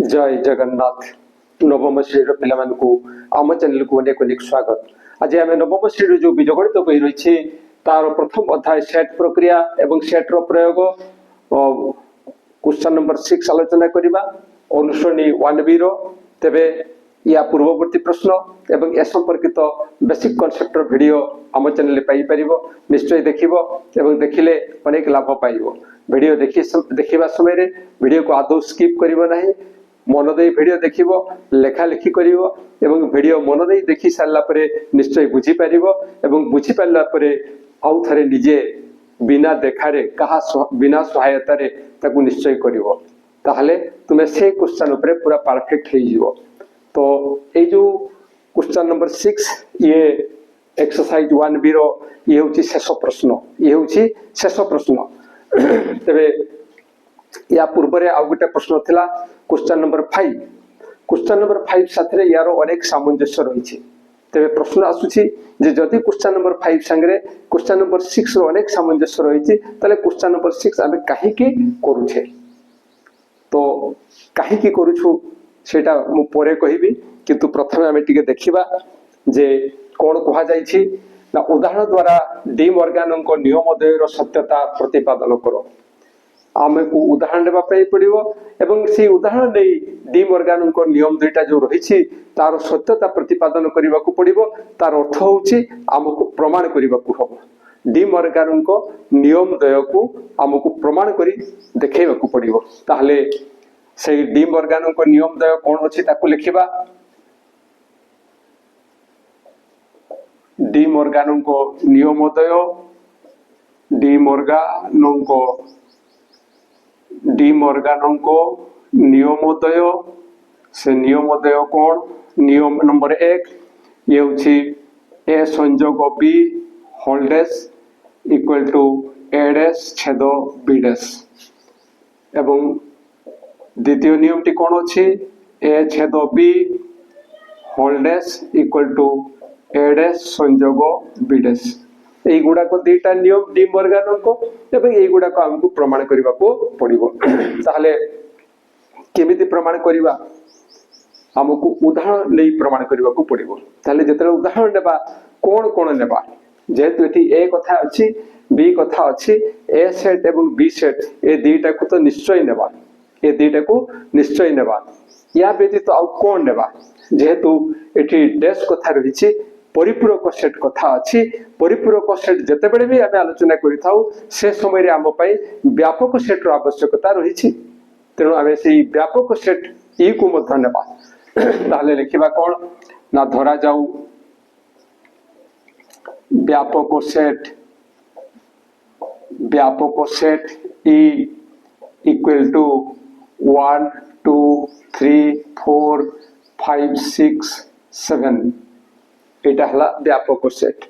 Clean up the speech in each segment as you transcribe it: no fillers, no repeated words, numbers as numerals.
जय जगन्नाथ नवम श्रेणी पिला आम चैनल को अनेक अनेक स्वागत। आज आम नवम श्रेणी जो बीजगणित बही रही तार प्रथम अध्याय सेट प्रक्रिया एवं सेट प्रयोग क्वेश्चन नंबर 6 आलोचना करवा अनुश्रेणी 1B तेबे या पूर्ववर्ती प्रश्न एवं ए संपर्कित बेसिक कॉन्सेप्ट वीडियो आम चैनल पाई परिबो। निश्चय देखिबो एवं देखिले अनेक लाभ पाइबो। वीडियो देखिबा समय वीडियो को आदौ स्किप करिवो नाही, मन दे वीडियो देखिबो, लेखा लेखी करिवो एवं वीडियो मन दे देखि सारला परे निश्चय बुझी परिबो एवं बुझी पारला परे आउ थरे निजे बिना देखारे कहा बिना सहायता रे ताकू निश्चय करिवो, ताहले तुमे से क्वेश्चन ऊपर पूरा परफेक्ट हे जिवो। तो ए जो क्वेश्चन नंबर 6 ये एक्सरसाइज 1B रो ये होची शेष प्रश्न, ये होची शेष प्रश्न। तबे या पूर्व आ गोटे प्रश्न थिला क्वेश्चन नंबर 5। क्वेश्चन नंबर 5 साथरे यारो अनेक सामंजस्य रही। तेरे प्रश्न आसुची जे जदि क्वेश्चन नंबर 5 संगे क्वेश्चन नंबर 6 रो अनेक सामंजस्य रही तले क्वेश्चन नंबर 6 आमे काहे की करूछे, तो काहे की करूछु सेटा मु परे कहिबी, किंतु प्रथमे आमे टिके देखिबा जे कोन कहा जाईछि ना उदाहरण द्वारा डी मॉर्गन को नियमोदयर सत्यता प्रतिपादन करो। आमे को उदाहरण लेबा पई पड़िबो एवं से उदाहरण नै डी मॉर्गन को नियम दुईटा जो रहिछि तार सत्यता प्रतिपादन करिबा को पड़िबो। तार अर्थ होछि हमको प्रमाण करिबा को हबो। डी मॉर्गन को नियम द्वय को हमको प्रमाण करी देखेबा को पड़िबो। ताहले से डी मॉर्गन को नियम द्वय कोन अछि ताकू लिखिबा। डी मॉर्गन को नियमोदय, डी मॉर्गन को नियमोदय से नियमोदय कौन नियम नंबर 1 ये होची ए संयोग B holds equal to A dash छेद बी डैश एवं द्वितीय नियम टी कौन अछि ए छेद B holds equal to A dash संयोग बी डैश। एई गुडा को दीटा नियम डी मॉर्गन को एवं एई गुडा को हमकु प्रमाण करिबा को पड़िबो। ताहले केमिति प्रमाण करिबा, हमकु उदाहरण नै प्रमाण करिबा को पड़िबो। ताहले जेतले उदाहरण नेबा कोन कोन नेबा, जेतु एठी ए कथा अछि बी कथा अछि, ए सेट एवं बी सेट ए दीटा को तो निश्चय नेबा, ए दीटा को निश्चय नेबा। या व्यतीत आउ कोन नेबा, जेतु एठी डैश कथा रहिछि परिपूरक सेट कथा अछि। परिपूरक सेट जते बेले भी आमे आलोचना करिथाउ से समय रे आम पई व्यापक सेट रो आवश्यकता रहिछि, तेनु आमे सेही व्यापक सेट ई को मध्य नेबा। ताले लिखिबा कोन ना धरा जाऊ व्यापक सेट ई इक्वल टू 1 2 3 4 5 6 7 एटा हला व्यापक सेट।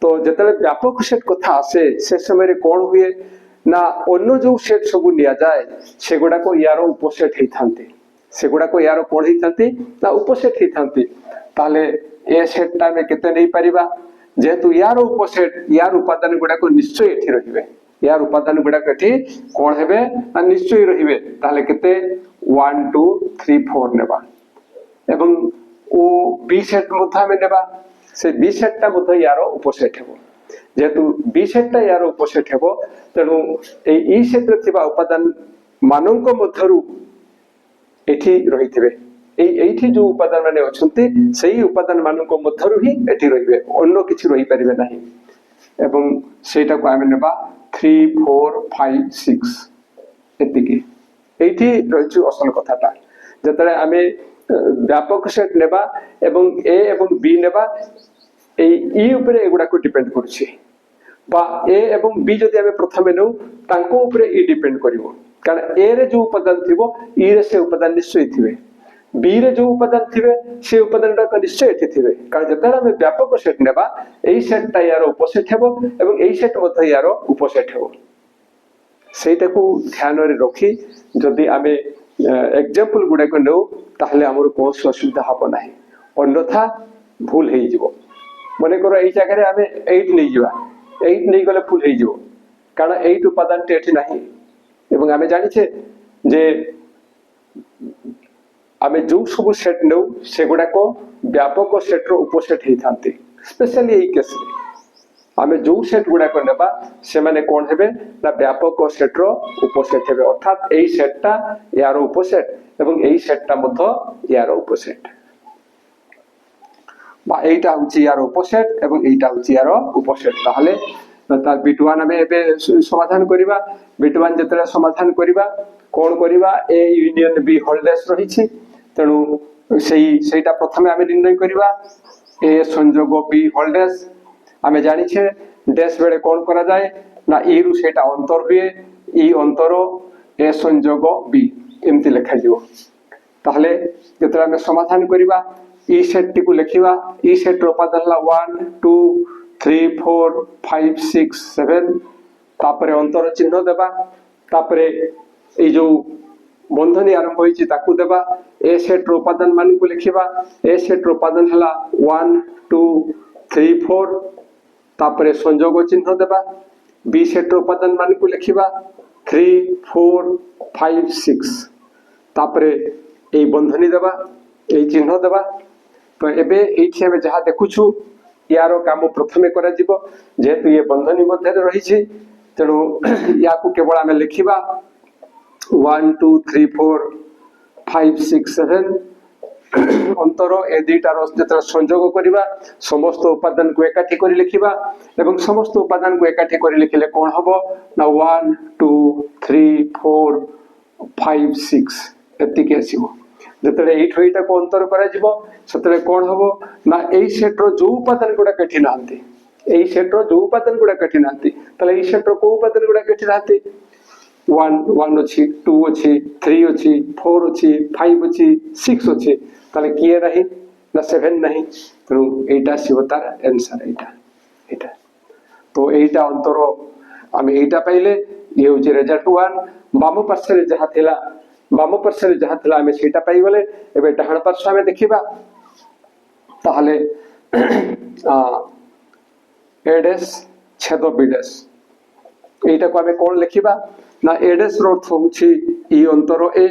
तो जतले व्यापक सेट कथा आसे से समय रे कोन हुए ना अन्य जो सेट सब निया जाए सेगुडा को यार उपसेट हे थांती, सेगुडा को यार कोन हे थांती ना उपसेट हे थांती। ताले ए सेट ता में केते नै परिबा, जेतु यार उपसेट यार उपादान गुडा को निश्चय एठी रहिबे, यार उपादान गुडा कथि कोन हेबे ना निश्चय रहिबे। ताले केते 1 2 3 4 नेबा एवं ओ बी सेट मध्य में नेबा, से बी सेट ता मध्य यार उपसेट हेबो। जेतु बी सेट ता यार उपसेट हेबो तेनु ए ई सेट रे थिबा उपादान मानक मध्यरु एठी रहिथिबे। एठी जो उपादान माने अछंती सेही उपादान मानक मध्यरु ही एठी रहिबे, अन्य किछि रहि परिबे नाही। एवं सेटा को आमे नेबा 3 4 5 6 एतिकी। एठी रहिछु असल कथाटा। जतरे आमे व्यापक सेट नेबा एवं ए एवं बी नेबा ए ई ऊपर एगुडा को डिपेंड करछि, बा ए एवं बी जदि आमे प्रथमे नउ तांको ऊपर ई डिपेंड करिवो। कारण ए रे जो उपादान थिबो ई रे से उपादान निश्चय थिबे, बी रे जो उपादान थिबे से उपादान रा निश्चय एठी थिबे। कारण जतरा आमे व्यापक सेट नेबा एई सेट ता यार उपसेट हेबो एवं एई सेट मध्य यार उपसेट हेबो। सेटा को ध्यान रे रखी जदि आमे एग्जांपल गुडा को नउ ताहले हमर कोन असुविधा हबो नाही, अन्यथा भूल हे जिवो। मने करो एई जगह रे आमे 8 नै जिवा, 8 नै गले भूल हे जिवो, कारण 8 उपादान टेठी नाही। एवं आमे जानि छे जे आमे जो सब सेट नौ से गुडा को व्यापक सेट रो उपसेट ही थांती स्पेशली एई केस रे आमे जो सेट गुडा को नेबा से माने कोन हेबे ना व्यापक सेट रो उपसेट हेबे अर्थात एई सेटटा यार उपसेट एवं एई सेटटा मध्य यार उपसेट बा एटा होची यार उपसेट एवं एटा होची यार उपसेट ताहले तार बिटवान आमे एबे समाधान करिबा बिटवान जेतरा समाधान करिबा कोन करिबा ए यूनियन बी होल्डेस रहिछि तेणु सेटा प्रथमे आमे निर्णय करिबा ए संयोग बी होल्डेस आमे जानि छे डैश बेले कोन करा जाय ना ए रु सेटा अंतर हुए ई अंतर ए संयोग बी एमति लेखा जिवो ताहले जेतरा आमे समाधान करिबा ई सेट टी को लिखिबा ई सेट रो उपादान हला 1 2 3 4 5 6 7 तापरे अंतर चिन्ह देबा तापरे ए जो बंधनी आरंभ होईची ताकू देबा ए सेट रो उपादान मान को लिखिबा ए सेट रो उपादान हला 1 2 3 4 तापरे संयोग चिन्ह देबा बी सेट रो उपादान मान को लिखिबा 3 4 5 6 तापरे ए बंधनी देबा ए चिन्ह देबा तो एबे एठी हमें जहा देखुछु यारो काम प्रथमे करा जिवो जेतु ये बंधनी मध्ये रही छि तेणु याकू केवल आमे लिखिबा 1 2 3 4 5 6 7 अंतर ए दुईटार जेतरा संयोग करिबा समस्त उपादान को एकाठी करी लिखिबा एवं समस्त उपादान को एकाठी करी लिखिले कोन हबो ना 1 2 3 4 5 6 एतिके आसीबो जेतरे एठो एटा को अंतर करा जिवो सेतरे कोन हबो ना एई सेट रो जो उपादान गुडा कठी नांती एई सेट रो जो उपादान गुडा कठी नांती तले एई सेट रो को उपादान गुडा कठी नांती 1 1 अछि 2 अछि 3 अछि 4 अछि 5 अछि 6 अछि तले किए रही ना 7 नहीं तो एटा सिवतार आंसर एटा तो एटा अंतर आमे एटा पाइले ये होची रिजल्ट 1 बाम पार्श्व रे जहा थिला बाम पार्श्व रे जहा थिला आमे सेटा पाइ गले एबे डाहण पार्श्व आमे देखिबा ताहले एडेस छेद बीडेस एटा को आमे कोन लिखिबा ना एडेस रो अर्थ होची ई अंतर ए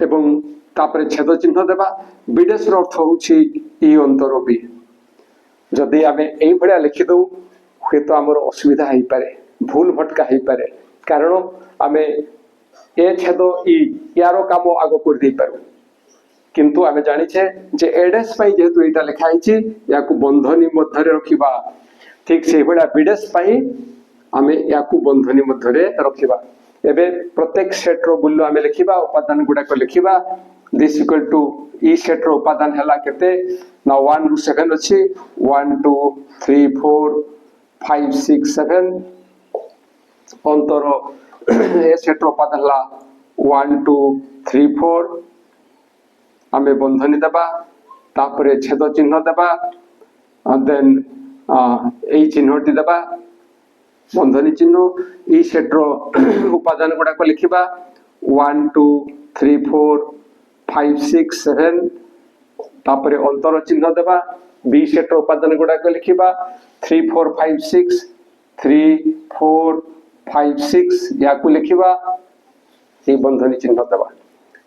एवं तापरे छेद चिन्ह देबा बीडेस रो अर्थ होची ई अंतर बी जदि आमे एई भडिया लिखि दउ हे तो हमर असुविधा हेई पारे भूल भटका हेई पारे कारण आमे ए छेद ई यारो काम आगो कर दे पारु किंतु आमे जानि छे जे एडेस पई जेतु एटा लिखा आइछि याकू बंधनी मध्य रे रखिबा ठीक से बडा बीडेस पई आमे याकू बंधनी मध्य रे रखिबा एबे प्रत्येक सेट रो मूल्य आमे लिखिबा उपादान गुडा को लिखिबा दिस इक्वल टू ई सेट रो उपादान हला केते ना 1 टू 7 अछि 1 2 3 4 5 6 7 अंतर ए सेट रो उपादान हला 1 2 3 4 आमे बंधनी देबा तापरे छेद चिन्ह देबा देन ए चिन्हटी देबा बंधनी चिन्ह ई सेट रो उपादान गुडा को लिखिबा 1 2 3 4 5 6 7 तापरे अंतर चिन्ह देबा बी सेट रो उपादान गुडा को लिखिबा 3 4 5 6 3 4 5 6 या को लिखिबा ए बंधनी चिन्ह देबा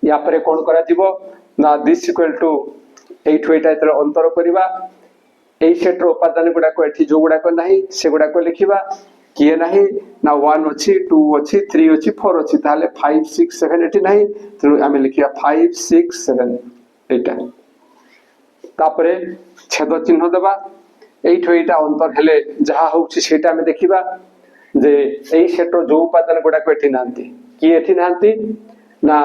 या परे कोन करा जिवो ना दिस इक्वल टू 8 एटा इतर अंतर करिबा ए सेट रो उपादान गुडा को एठी जो गुडा को नाही से गुडा को लिखिबा किए नाही ना 1 अछि 2 अछि 3 अछि 4 अछि ताले 5 6 7 एठी नाही तो आमे लिखिया 5 6 7 एटा तापरे छेद चिन्ह देबा एठो एटा अंतर हेले जहा होछि सेटा आमे देखिबा जे एई सेट रो जो उपादान गुडा को एठी नांती कि एठी नांती ना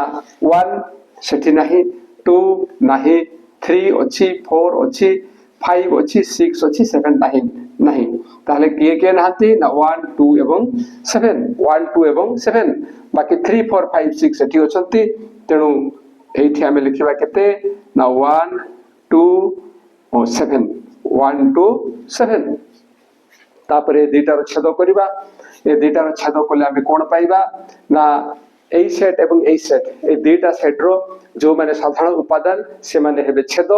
1 सेठी नाही 2 नाही 3 अछि 4 अछि 5 अछि 6 अछि 7 नाही नाही ताले के नांती ना 1 2 एवं 7 1 2 एवं 7 बाकी 3 4 5 6 एठी अछंती तेनु एठी आमे लिखिबा केते ना 1 2 और 7 1 2 7 तापरे दुईटार छेद करिबा ए दुईटार छेद कले आमे कोन पाइबा ना ए सेट एवं ए सेट ए दुईटा सेट रो जो माने साधारण उपादान से माने हेबे छेद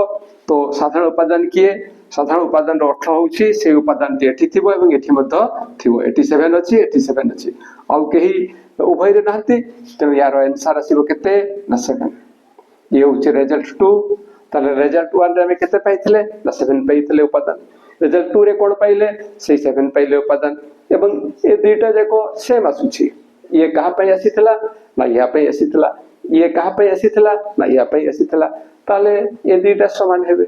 तो साधारण उपादान किए साधारण उपादान रो अर्थ होउछि से उपादान टी एठी थिबो एवं एठी मध्य थिबो 87 अछि 87 अछि आ केही उभय रे नाहंती तेणु यार आंसर आसीबो केते ना 7 ये होचे रिजल्ट 2 ताले रिजल्ट 1 रे हमें केते पाइथिले ना 7 पाइथिले उपादान रिजल्ट 2 रे कोन पाइले से 7 पाइले उपादान एवं ए दुईटा जाको सेम आसुची ये कहा पई आसीथिला ना या पई आसीथिला ये कहा पई आसीथिला ना या पई आसीथिला ताले ये दुईटा समान हेबे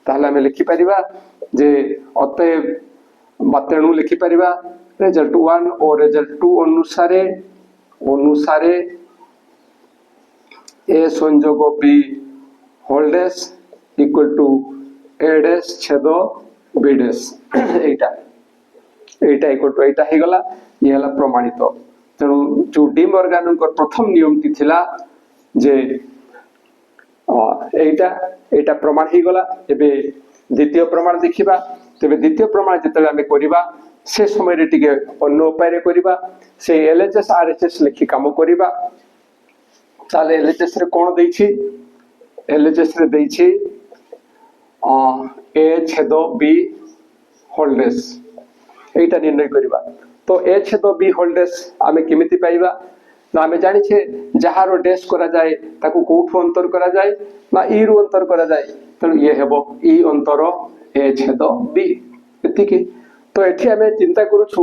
ताले हमें लिखि परिबा जे अतएव तेणु लिखि परिबा रिजल्ट 1 और रिजल्ट 2 अनुसारे अनुसारे ए संयोग B whole dash equal to A dash छेद बी डैश एटा एटा इक्वल टू एटा हे गला ये हला प्रमाणित तेणु जो डी मॉर्गन को प्रथम नियम टी थिला जे एटा एटा प्रमाण हे गला एबे द्वितीय प्रमाण देखिबा तबे द्वितीय प्रमाण जतले हमें करिबा से समय रे टिके अन्य उपाय रे करिबा से एलएचएस आरएचएस लिखि काम करिबा ताले एलएचएस रे कोन दैछि एलएचएस रे दैछि ए छेद बी होल डैश एटा निर्णय करिबा तो ए छेद बी होल डैश आमे केमिति पाइबा ना आमे जानि छे जहारो डैश करा जाय ताकू कोठो अंतर करा जाय ना ई रु अंतर करा जाय तनु ये हेबो ई अंतर ए छेद बी एतिके तो एठी आमे चिंता करू छु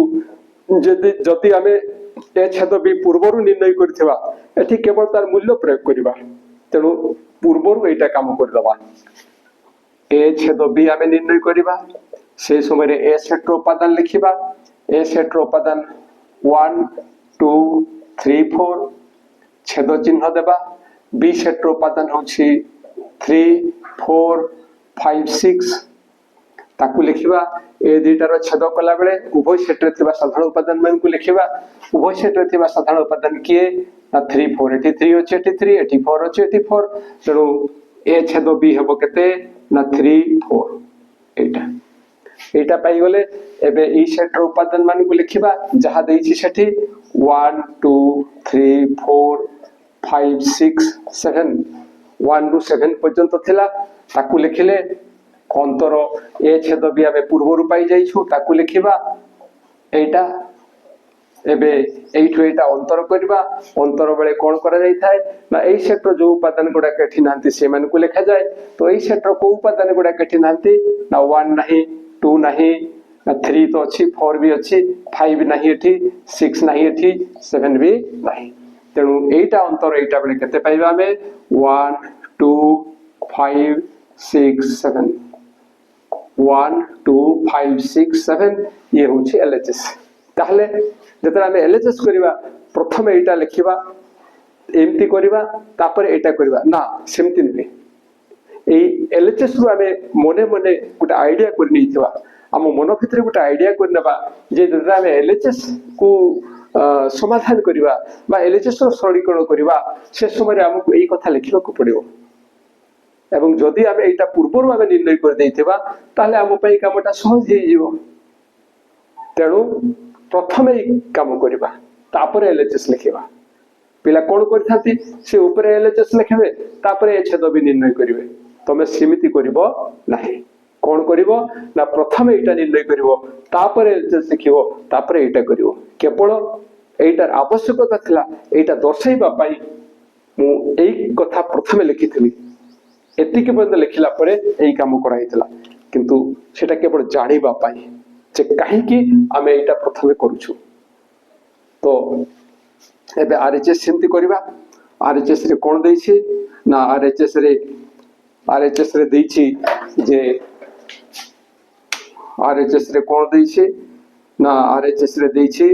जदि जति आमे ए छेद बी पूर्वरु निर्णय करथिबा एठी केवल तार मूल्य प्रयोग करिबा तेनु पूर्वरु एटा काम करदबा ए छेद बी आमे निर्णय करिबा से समय रे ए सेट रो उपादान लिखिबा ए सेट रो उपादान 1 2 3 4 छेद चिन्ह देबा बी सेट रो उपादान होछि 3 4 5 6 ताकू लिखिबा ए दुईटार छेद कला बेले उभय सेट रे थिबा साधारण उपादान मान को लिखिबा उभय सेट रे थिबा साधारण उपादान किए ना 3 4 एटी 3 अछि एटी 3 एटी 4 अछि एटी 4 तेणु ए छेद बी हेबो केते ना 3 4 एटा एटा पाई गले एबे ई सेट रो उपादान मान को लिखिबा जहा देछि सेठी 1 2 3 4 5 6 7 1 रु 7 पर्यंत थिला ताकू लिखिले अंतर ए छेद बी आमे पूर्व रु पाई जाइछु ताकू लिखिबा एटा एबे एठु एटा अंतर करबा अंतर बेले कोन करा जाई थाए ना एई सेट रो जो उपादान गुडा केठी नांती से मान को लिखा जाय तो एई सेट रो को उपादान गुडा केठी नांती ना 1 नाही 2 नाही ना 3 तो अछि 4 भी अछि 5 नाही एठी 6 नाही एठी 7 भी नाही तेनु एटा अंतर एटा बेले केते पाइबा हमें 1 2 5 6 7 1 2 5 6 7 ये होछि एलएचएस ताहले जतरा हमें एलएचएस करिबा प्रथम एटा लिखिबा एमती करिबा तापर एटा करिबा ना सेमति नै ए एलएचएस रु हमें मने मने गुटा आईडिया कर निथिबा हम मन भितर गुटा आईडिया करनबा जे जतरा हमें एलएचएस को समाधान करिबा बा एलएचएस रो सरलीकरण करिबा से समय रे हमकु एई कथा लिखिबा को पड़िबो एवं जदि आमे एटा पूर्वरु आमे निर्णय कर दैथिबा ताले हम पई कामटा सहज हे जिवो तेणु प्रथमे काम करिबा तापरे एलएचएस लिखिबा पिला कोन करथांती से ऊपर एलएचएस लिखबे तापरे ए छेद भी निर्णय करिवे तमे सीमिति करिवो नाही कोन करिवो ना प्रथमे एटा निर्णय करिवो तापरे एलएचएस लिखिवो तापरे एटा करिवो केवल एटार आवश्यकता थिला एटा दर्शाइबा पई मु एई कथा प्रथमे लिखिथिली एतिके पर्यंत लिखिला परे एई काम करा हितला किंतु सेटा केवल जानिबा पई जे काहे कि आमे एटा प्रथमे करूछु तो एबे आरएचएस सेमति करिबा आरएचएस रे कोन दैछि ना आरएचएस रे दैछि जे आरएचएस रे कोन दैछि ना आरएचएस रे दैछि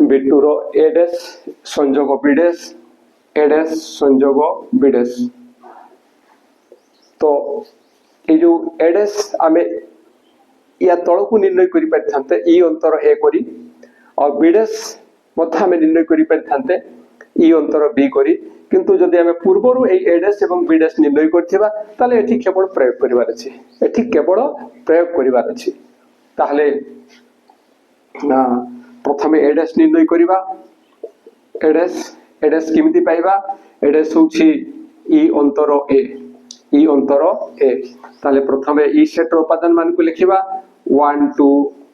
बिटू रो ए डैश संयोग बी डैश ए डैश संयोग बी डैश तो ए जो ए डैश आमे या तळ को निर्णय करि पाथांते ई अंतर ए करी और बी डैश मध्य आमे निर्णय करि पाथांते ई अंतर बी करी किंतु जदि आमे पूर्वरु ए ए डैश एवं बी डैश निर्णय करथिबा ताले एठी केवल प्रयोग करिवार अछि एठी केवल प्रयोग करिवार अछि ताहले ना प्रथमे ए डैश निर्णय करिबा ए डैश केमिति पाइबा ए डैश होछि ई अंतर ए ताले प्रथमे ई सेट रो उपादान मान को लिखिबा 1 2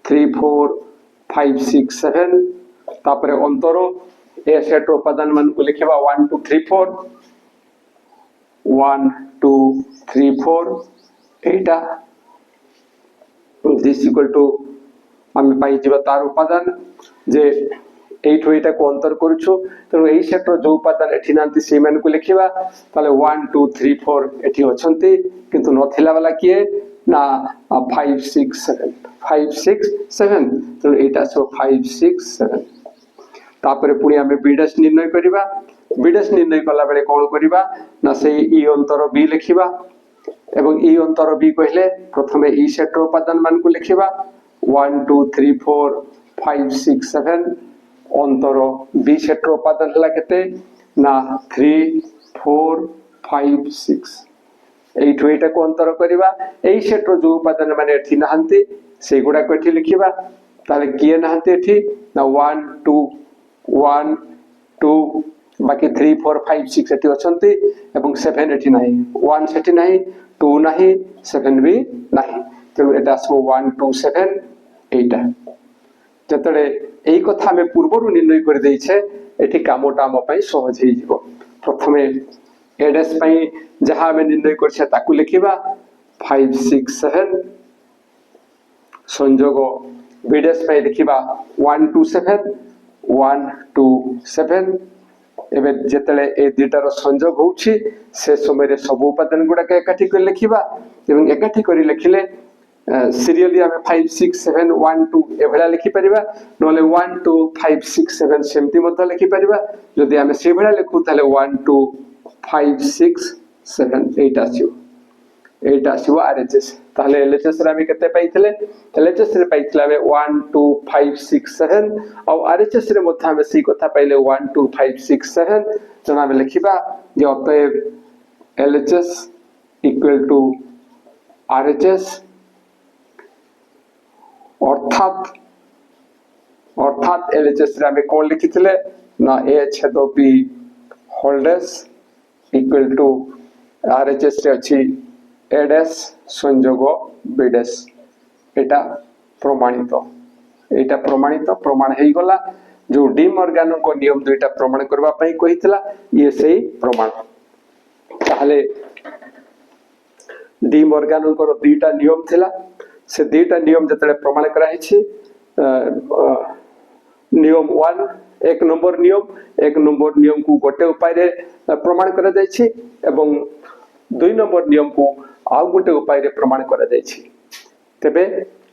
3 4 5 6 7 तापर अंतर ए सेट उपादान मान को लिखिबा 1 2 3 4 1 2 3 4 एटा दिस इक्वल टू आम पाई जिबा तार उपादान जे एठो एटा को अंतर करूछु तेणु एई सेट रो जो उपादान एठी नांती से मान को लिखिबा ताले 1 2 3 4 एठी अछंती किंतु नथिला वाला किए ना 5 6 7 5 6 7 तेणु एटा सो 5 6 7 तापर पुणी आमे बी डैश निर्णय करिबा बी डैश निर्णय कला बेले कोन करिबा ना से ई अंतर बी लिखिबा एवं ई अंतर बी कहले प्रथमे ई सेट रो उपादान मान को लिखिबा 1 2 3 4 5 6 7 अंतर बी सेट रो उपादान हला केते ना 3 4 5 6 एठो एटा को अंतर करिबा एई सेट रो जो उपादान माने एठी नाहंती से गुडा को एठी लिखिबा ताले किए नाहंती एठी ना 1 2 1 2 बाकी 3 4 5 6 एठी अछंती एवं 7 एठी नाही 1 सेठी नाही 2 नाही 7 भी नाही तेणु एटा सो 1 2 7 एटा जतले एई कथा में पूर्वरु निर्णय कर देई छे एठी कामोटा हम पई सहज हे जिवो प्रथमे एडस पई जहां में निर्णय करछे ताकू लिखिबा 5 6 7 संयोग बीडस पई लिखिबा 1 2 7 1 2 7 एबे जेतले ए दुटार संयोग होउछि से समय रे सब उपादान गुडा के एकाठी कर लिखिबा एवं एकाठी करी लिखिले सीरियली हमें 5 6 7 1 2 एभला लिखि परिबा नले 1 2 5 6 7 सेमति मध्य लिखि परिबा जदि हमें सेभला लिखु ताले 1 2 5 6 7 8 आसीबो आरएचएस ताले एलएचएस रे हमें केते पाइथिले एलएचएस रे पाइथिला हमें 1 2 5 6 7 और आरएचएस रे मध्य हमें सी कथा पाइले 1 2 5 6 7 जना हमें लिखिबा जे अतएव एलएचएस इक्वल टू आरएचएस अर्थात एलएचएस रे हमें कोन लिखिथिले ना ए छेद बी होल्डर्स इक्वल टू आरएचएस रे अछि ए डैश संयोग बी डैश एटा प्रमाणित प्रमाण हेई गला जो डी मॉर्गन को नियम दुईटा प्रमाण करबा पई कहितला ये सही प्रमाण ताले डी मॉर्गन को दुईटा नियम थिला से दुईटा नियम जतले प्रमाण करा हिछि नियम 1 एक नंबर नियम को गोटे उपाय रे प्रमाण करा जायछि एवं 2 नंबर नियम को आउ गोटे उपाय रे प्रमाण करा जायछि तबे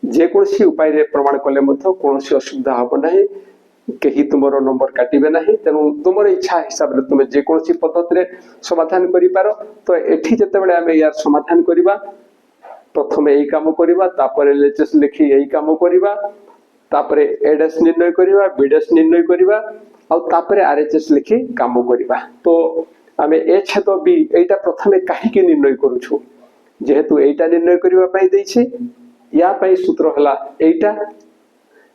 जे कोनसी उपाय रे प्रमाण कले मथो कोनसी असुविधा हबो नाही केही तुमरो नंबर काटिबे नाही तेनु तुमरो इच्छा हिसाब रे तुमे जे कोनसी पद्धति रे समाधान करि पारो तो एठी जते बेले हमें यार समाधान करिबा प्रथमे एई काम करिबा तापर एलएचएस लिखि एई काम करिबा तापर एडस निर्णय करिबा बीडस निर्णय करिबा आ तापर आरएचएस लिखि काम करिबा तो हमें ए छेद बी एटा प्रथमे काहे के निर्णय करूछु जेहेतु एटा निर्णय करिबा पई दैछि या पई सूत्र हला एटा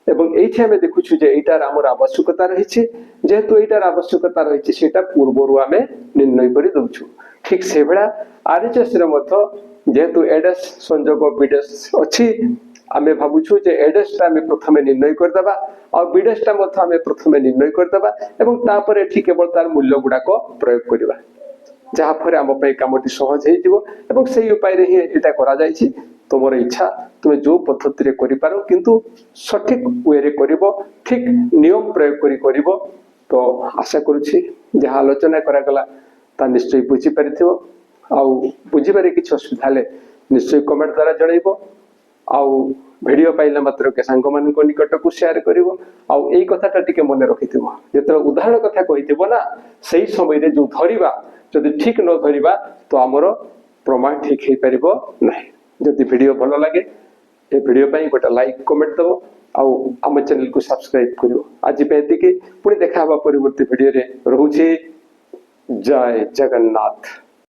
एवं एठी हमें देखुछु जे एटार हमर आवश्यकता रहिछि जेहेतु एटार आवश्यकता रहिछि सेटा पूर्वरु हमें निर्णय करि दउछु ठीक से बेला आरएचएस रे मथो जेहेतु एडस संयोग बीडस अछि आमे भाबुछु जे एडस ता हमें प्रथमे निर्णय कर दबा और बीडस ता मथो हमें प्रथमे निर्णय कर दबा एवं तापर एठी केवल तार मूल्य गुडा को प्रयोग करिबा जहा फरे हम पई कामटी सहज हे जिवो एवं सेही उपाय रे ही एटा करा जायछि तुमर इच्छा तुमे जो पद्धति रे करि पारो किंतु सठिक वे रे करिवो ठीक नियम प्रयोग करिवो तो आशा करूछि जहा आलोचना करा गला ता निश्चय बुझी परिथिबो आउ बुझी बारे किछ असुविधा ले निश्चय कमेंट द्वारा जणाइबो आउ वीडियो पाइला मात्र के सांग मान को निकट को शेयर करिवो आउ एई कथाटा टिके मने रखिथिबो जेतर उदाहरण कथा कहिथिबो ना सही समय रे जो धरिबा जदि ठीक न धरिबा तो हमरो प्रमाण ठीक हे परिबो नाही जदि वीडियो भलो लागे ए वीडियो पई गोटा लाइक कमेंट दबो आउ हम चैनल को सब्सक्राइब करिवो आज पेति के पुणी देखा हबा परिवर्ती वीडियो रे रहूची जय जगन्नाथ।